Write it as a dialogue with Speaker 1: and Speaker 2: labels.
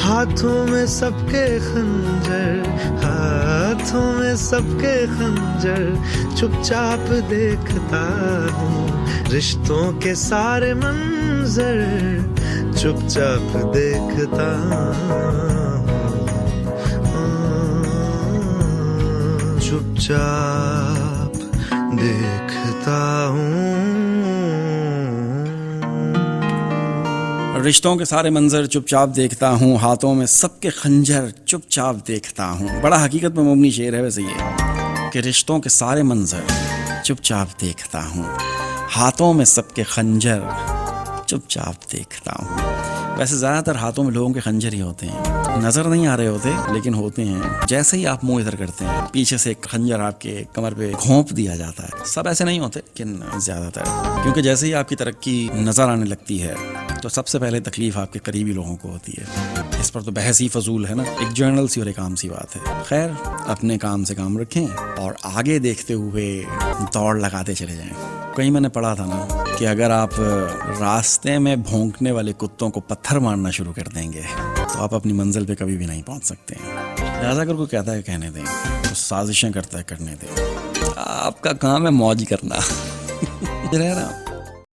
Speaker 1: ہاتھوں میں سب کے خنجر، ہاتھوں میں سب کے خنجر، چپ چاپ دیکھتا ہوں رشتوں کے سارے منظر، چپ چاپ دیکھتا ہوں، چپ چاپ دیکھتا ہوں۔
Speaker 2: رشتوں کے سارے منظر چپ چاپ دیکھتا ہوں، ہاتھوں میں سب کے خنجر چپ چاپ دیکھتا ہوں۔ بڑا حقیقت میں مبنی شعر ہے ویسے یہ، کہ رشتوں کے سارے منظر چپ چاپ دیکھتا ہوں، ہاتھوں میں سب کے خنجر چپ چاپ دیکھتا ہوں۔ ویسے زیادہ تر ہاتھوں میں لوگوں کے خنجر ہی ہوتے ہیں، نظر نہیں آ رہے ہوتے لیکن ہوتے ہیں۔ جیسے ہی آپ منہ ادھر کرتے ہیں پیچھے سے ایک خنجر آپ کے کمر پہ گھونپ دیا جاتا ہے۔ سب ایسے نہیں ہوتے لیکن زیادہ تر، کیونکہ جیسے ہی آپ کی ترقی نظر آنے لگتی ہے تو سب سے پہلے تکلیف آپ کے قریبی لوگوں کو ہوتی ہے۔ اس پر تو بحث ہی فضول ہے نا، ایک جرنل سی اور ایک عام سی بات ہے۔ خیر، اپنے کام سے کام رکھیں اور آگے دیکھتے ہوئے دوڑ لگاتے چلے جائیں۔ کہیں میں نے پڑھا تھا نا کہ اگر آپ راستے میں بھونکنے والے کتوں کو پتھر مارنا شروع کر دیں گے تو آپ اپنی منزل پہ کبھی بھی نہیں پہنچ سکتے ہیں۔ لہٰذا اگر کوئی کہتا ہے کہنے دیں، تو سازشیں کرتا ہے کرنے دیں، آپ کا کام ہے موج کرنا۔ رہ رہا